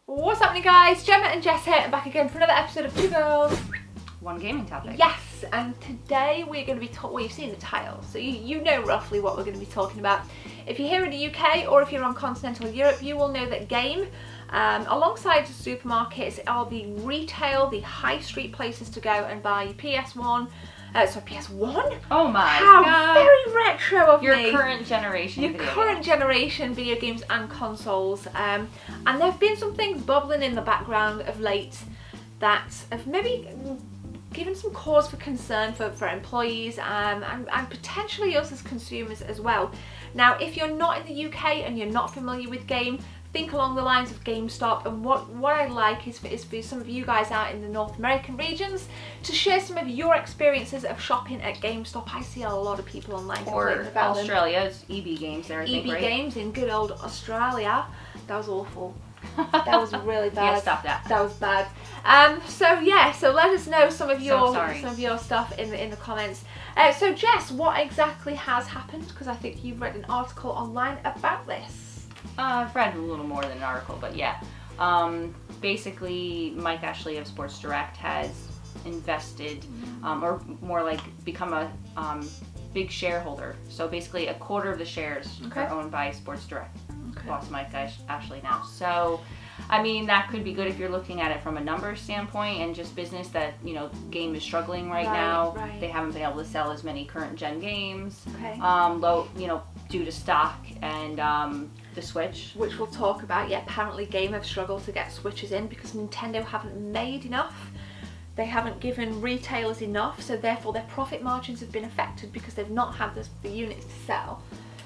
What's happening, guys? Gemma and Jess here, and back again for another episode of Two Girls, One Gaming Topic. Yes, and today we're going to be talking, well, you've seen the title, so you know roughly what we're going to be talking about. If you're here in the UK or if you're on continental Europe, you will know that Game, alongside supermarkets, are the retail, the high street places to go and buy your PS1. PS1? Oh my How god. very retro of Your me. current generation Your video current games. generation video games and consoles. And there have been some things bubbling in the background of late that have maybe given some cause for concern for employees and potentially us as consumers as well. Now, if you're not in the UK and you're not familiar with Game, think along the lines of GameStop, and what I'd like is for some of you guys out in the North American regions to share some of your experiences of shopping at GameStop. I see a lot of people online complaining about Australia, it's EB Games there, I think, right? EB Games in good old Australia. That was awful. That was really bad. Yeah, stop that. That was bad. So yeah, so let us know some of your stuff in the comments. So Jess, what exactly has happened? Because I think you've read an article online about this. I've read a little more than an article, but yeah. Basically, Mike Ashley of Sports Direct has invested, or more like become a big shareholder. So basically, a quarter of the shares are owned by Sports Direct. Boss Mike Ashley now. So, I mean, that could be good if you're looking at it from a numbers standpoint and just business that, you know, Game is struggling right now. Right. They haven't been able to sell as many current gen games. Okay. Low, you know, due to stock and the Switch. Which we'll talk about. Yeah, apparently Game have struggled to get Switches in because Nintendo haven't made enough. They haven't given retailers enough, so therefore their profit margins have been affected because they've not had the units to sell.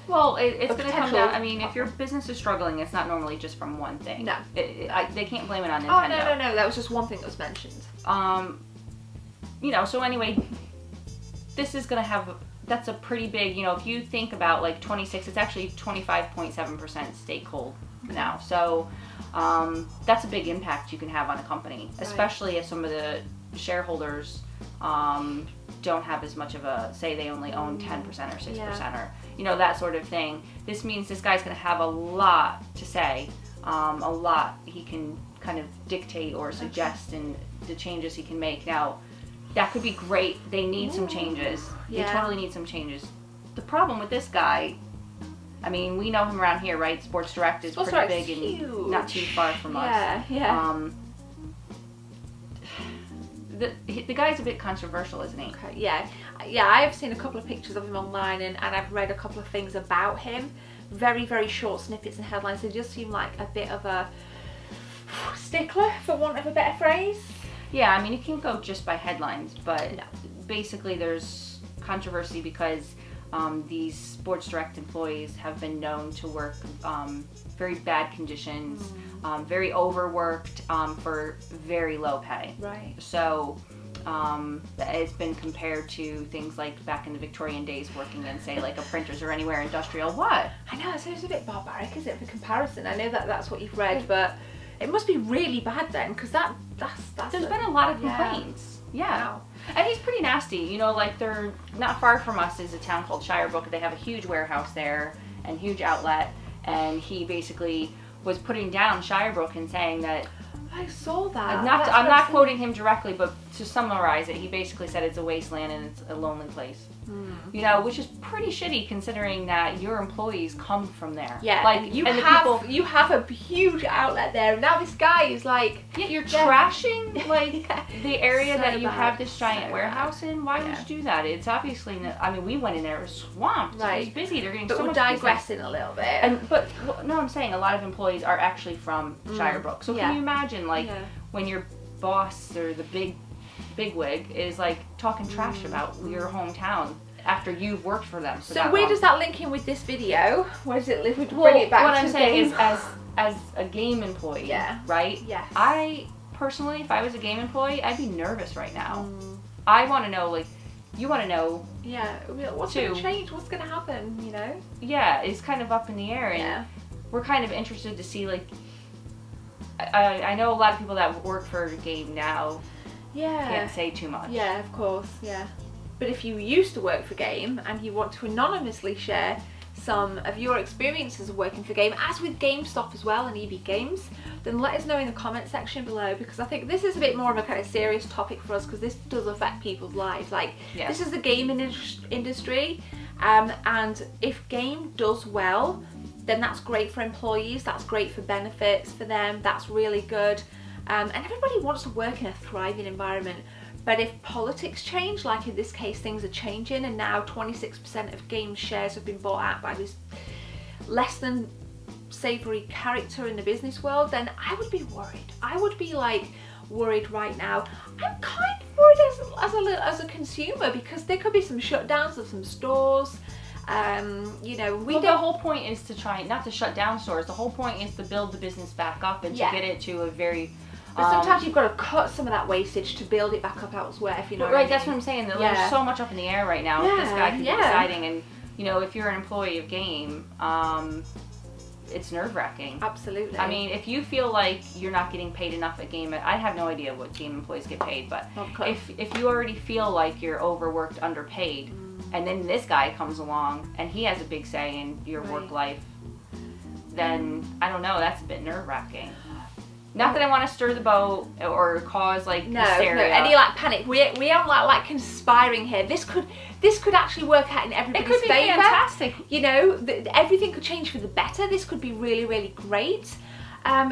Well, it's going to come down. I mean, if your business is struggling, it's not normally just from one thing. No. They can't blame it on Nintendo. Oh, no. That was just one thing that was mentioned. You know, so anyway, this is going to have, that's a pretty big, you know, if you think about like 26, it's actually 25.7% stakehold now. So that's a big impact you can have on a company, especially if some of the shareholders don't have as much of a, say they only own 10% or 6% or, you know, that sort of thing. This means this guy's going to have a lot to say, a lot he can kind of dictate or suggest in the changes he can make. Now, that could be great. They need some changes. They totally need some changes. The problem with this guy, I mean, we know him around here, right? Sports Direct is pretty big and not too far from us. The guy's a bit controversial, isn't he? Okay, yeah, I've seen a couple of pictures of him online and I've read a couple of things about him. Very, very short snippets and headlines. They just seem like a bit of a stickler, for want of a better phrase. Yeah, I mean, you can't go just by headlines, but basically there's controversy because these Sports Direct employees have been known to work very bad conditions, very overworked for very low pay. Right. So it's been compared to things like back in the Victorian days working in, say, like a printers or anywhere industrial. What? I know, so it's a bit barbaric, isn't it, for comparison? I know that's what you've read, but it must be really bad then, because that's there's been a lot of complaints. Yeah. Wow. And he's pretty nasty. You know, like, they're not far from us is a town called Shirebrook. They have a huge warehouse there and huge outlet. And he basically was putting down Shirebrook and saying that... I saw that. I'm not quoting him directly, but to summarize it, he basically said it's a wasteland and it's a lonely place. You know, which is pretty shitty considering that your employees come from there. Yeah, like you have a huge outlet there. Now this guy is like, you're trashing like the area that you have this giant warehouse in. Why would you do that? It's obviously, I mean, we went in there, it was swamped. It was busy. They're getting so much business. We're digressing a little bit. But no, I'm saying a lot of employees are actually from Shirebrook. So can you imagine, like, when your boss or the bigwig is like talking trash about your hometown after you've worked for them for that where long. Does that link in with this video? Where does it bring it back? What I'm saying is, as a Game employee, right? Yes. I personally, if I was a Game employee, I'd be nervous right now. I want to know, like, you want to know. Yeah. What's going to change? What's going to happen? You know? Yeah, it's kind of up in the air, and we're kind of interested to see, like. I know a lot of people that work for Game now. Can't say too much. Yeah, of course. Yeah. But if you used to work for Game and you want to anonymously share some of your experiences of working for Game, as with GameStop as well and EB Games, then let us know in the comment section below, because I think this is a bit more of a kind of serious topic for us, because this does affect people's lives. Like, this is the gaming industry, and if Game does well, then that's great for employees, that's great for benefits for them, that's really good, and everybody wants to work in a thriving environment. But if politics change, like in this case things are changing, and now 26% of Game shares have been bought out by this less than savoury character in the business world, then I would be worried. I would be like worried right now. I'm kind of worried as a consumer, because there could be some shutdowns of some stores. You know, the whole point is to try not to shut down stores. The whole point is to build the business back up and to get it to a very. But sometimes you've got to cut some of that wastage to build it back up elsewhere, if you know what I mean. That's what I'm saying. There's so much up in the air right now. This guy can be deciding, and you know, if you're an employee of Game, it's nerve-wracking. Absolutely. I mean, if you feel like you're not getting paid enough at Game, I have no idea what Game employees get paid, but if you already feel like you're overworked, underpaid, and then this guy comes along and he has a big say in your work life, then I don't know, that's a bit nerve-wracking. Not that I want to stir the boat or cause like hysteria. No, any like panic. We aren't like conspiring here. This could actually work out in everybody's favour. It could be fantastic. You know, everything could change for the better. This could be really, really great.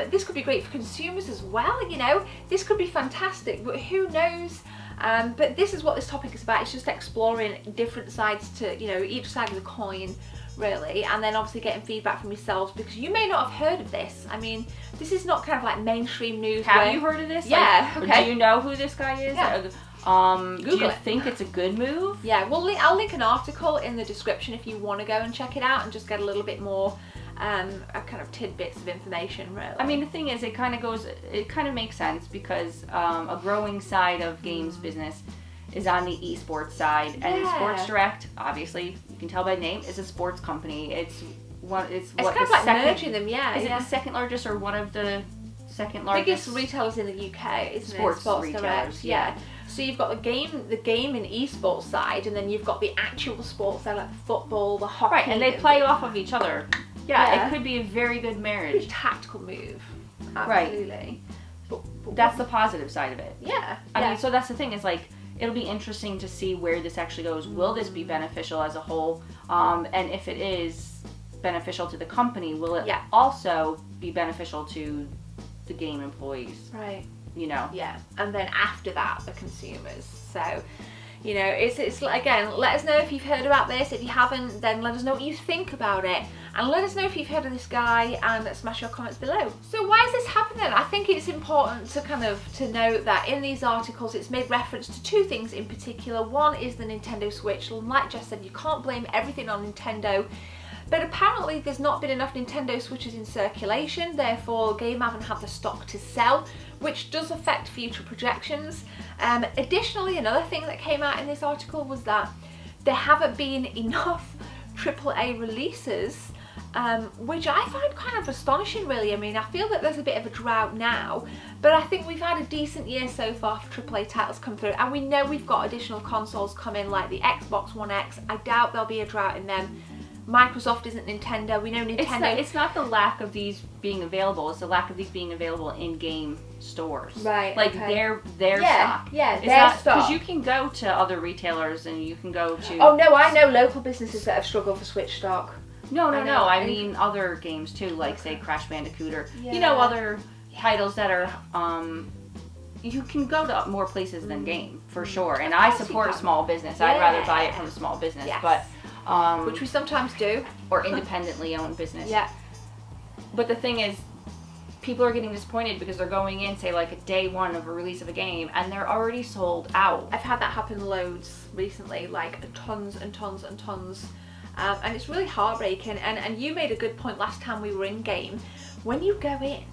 This could be great for consumers as well. You know, this could be fantastic. But who knows? But this is what this topic is about. It's just exploring different sides to, you know, each side of the coin, really, and then obviously getting feedback from yourselves, because you may not have heard of this. I mean, this is not kind of like mainstream news. Have you heard of this? Yeah. Like, okay. Do you know who this guy is? Yeah. Do you think it's a good move? Yeah. Well, I'll link an article in the description if you want to go and check it out and just get a little bit more kind of tidbits of information, really. I mean, the thing is, it kind of makes sense, because a growing side of Games business is on the esports side, and Sports Direct, obviously you can tell by the name, is a sports company. It's kind of like merging them, Is it the second largest or one of the second largest? Biggest retailers in the UK, isn't it? Sports retailers, Direct. Yeah. So you've got the game and esports side, and then you've got the actual sports side, like the football, the hockey. Right, and they play off of each other. Yeah, it could be a very good marriage. Pretty tactical move. Absolutely. Right. But that's the positive side of it. Yeah. I mean, so that's the thing, is like, it'll be interesting to see where this actually goes. Will this be beneficial as a whole? And if it is beneficial to the company, will it also be beneficial to the Game employees? Right. You know? Yeah. And then after that, the consumers. So, you know, it's like, again, let us know if you've heard about this. If you haven't, then let us know what you think about it. And let us know if you've heard of this guy, and smash your comments below. So why is this happening? I think it's important to note that in these articles it's made reference to two things in particular. One is the Nintendo Switch. Like Jess said, you can't blame everything on Nintendo. But apparently there's not been enough Nintendo Switches in circulation, therefore Game haven't had the stock to sell, which does affect future projections. Additionally, another thing that came out in this article was that there haven't been enough AAA releases, which I find kind of astonishing, really. I mean, I feel that there's a bit of a drought now, but I think we've had a decent year so far for AAA titles come through, and we know we've got additional consoles coming, like the Xbox One X. I doubt there'll be a drought in them. Microsoft isn't Nintendo. We know Nintendo. It's not the lack of these being available. It's the lack of these being available in game stores. Right. Like their stock. Yeah, their stock. Because you can go to other retailers and you can go to. Oh no, I know local businesses that have struggled for Switch stock. No. I mean other games too, like say Crash Bandicoot or you know, other titles that are. You can go to more places than Game for sure. And I support a small business. I'd rather buy it from a small business, but. Which we sometimes do. Or independently owned business. Yeah. But the thing is, people are getting disappointed because they're going in, say, like a day one of a release of a game, and they're already sold out. I've had that happen loads recently, like tons and tons and tons. And it's really heartbreaking. And you made a good point last time we were in Game. When you go in,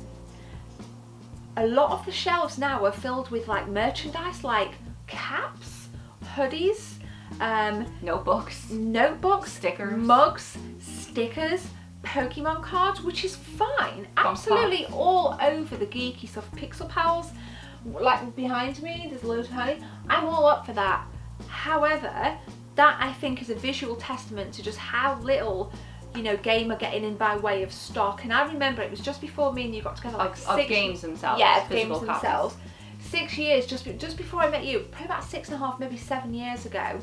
a lot of the shelves now are filled with like merchandise, like caps, hoodies, notebooks, stickers, mugs, stickers, Pokemon cards, which is fine. Absolutely all over the geeky stuff. Pixel Pals, like behind me, there's loads of honey. I'm all up for that. However, that I think is a visual testament to just how little you know, Gamer getting in by way of stock. And I remember it was just before me and you got together, like of games themselves. Yeah, games themselves. 6 years, just before I met you, probably about 6.5, maybe 7 years ago.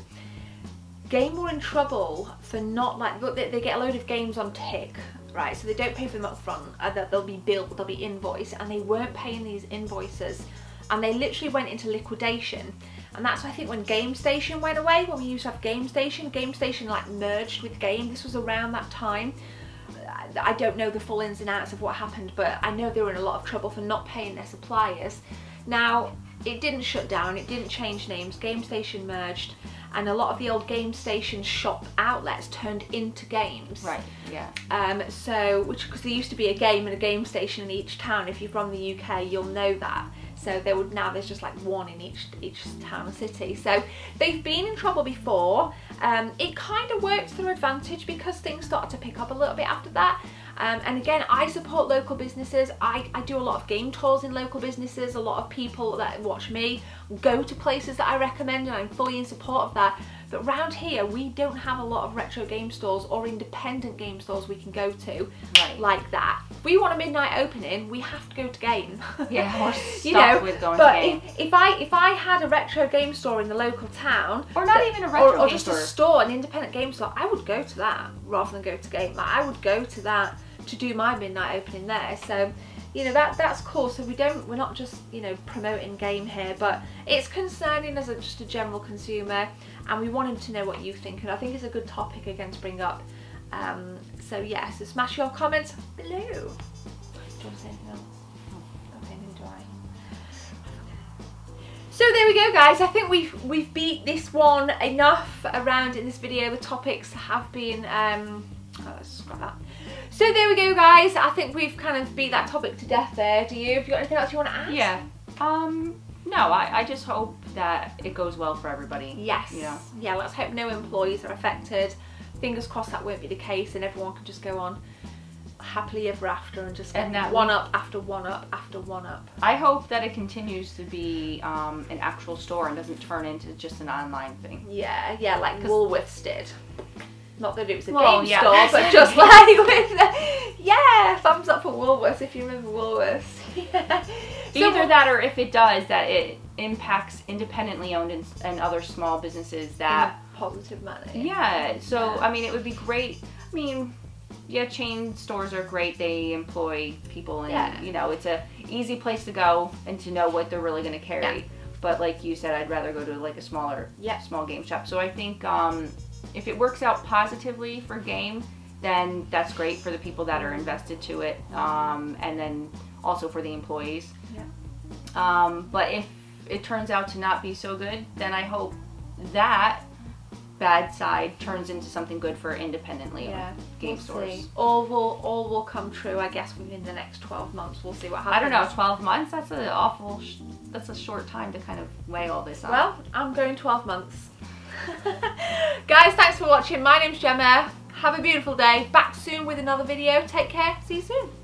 Game were in trouble for not, like, look, they get a load of games on tick, right? So they don't pay for them up front. They'll be billed, they'll be invoiced, and they weren't paying these invoices, and they literally went into liquidation. And that's why I think when GameStation went away, when we used to have GameStation like merged with Game. This was around that time. I don't know the full ins and outs of what happened, but I know they were in a lot of trouble for not paying their suppliers. Now, it didn't shut down, it didn't change names, GameStation merged, and a lot of the old GameStation shop outlets turned into Games. Right, yeah. Because there used to be a Game and a GameStation in each town. If you're from the UK, you'll know that. So there's just like one in each town and city. So they've been in trouble before. It kind of worked to their advantage because things started to pick up a little bit after that. And again, I support local businesses. I do a lot of game tours in local businesses. A lot of people that watch me go to places that I recommend, and I'm fully in support of that. But round here, we don't have a lot of retro game stores or independent game stores we can go to like that. If we want a midnight opening, we have to go to Game. Yeah, we're stuck with going to Game. But if I had a retro game store in the local town, or not even a retro or game just a store, an independent game store, I would go to that rather than go to Game. Like, I would go to that to do my midnight opening there. So, you know, that's cool. So we're not just, you know, promoting Game here, but it's concerning as just a general consumer, and we wanted to know what you think, and I think it's a good topic again to bring up. So yeah, so smash your comments below. Do you want to say anything else? Okay, neither do I. So there we go, guys. I think we've beat this one enough around in this video. The topics have been let's scrap that. So there we go, guys. I think we've kind of beat that topic to death there. Do you? Have you got anything else you want to add? Yeah. No, I just hope that it goes well for everybody. Yes. You know? Yeah, let's hope no employees are affected. Fingers crossed that won't be the case, and everyone can just go on happily ever after and just get one up after one up after one up. I hope that it continues to be an actual store and doesn't turn into just an online thing. Yeah, yeah, like Woolworths did. Not that it was a game yeah. store, but just like with yeah, thumbs up for Woolworths if you remember Woolworths. Yeah. Either that, or if it does, that it impacts independently owned and other small businesses that positive manner. Yeah. So I mean, it would be great. I mean, yeah, chain stores are great. They employ people, and you know, it's a easy place to go and to know what they're really going to carry. Yeah. But like you said, I'd rather go to like a smaller, small game shop. So I think if it works out positively for Game, then that's great for the people that are invested to it, and then also for the employees. Yeah. But if it turns out to not be so good, then I hope that bad side turns into something good for independently game stores. See. All will come true, I guess, within the next 12 months. We'll see what happens. I don't know, 12 months? That's an awful, that's a short time to kind of weigh all this out. Well, I'm going 12 months. Guys, thanks for watching. My name's Gemma. Have a beautiful day. Back soon with another video. Take care. See you soon.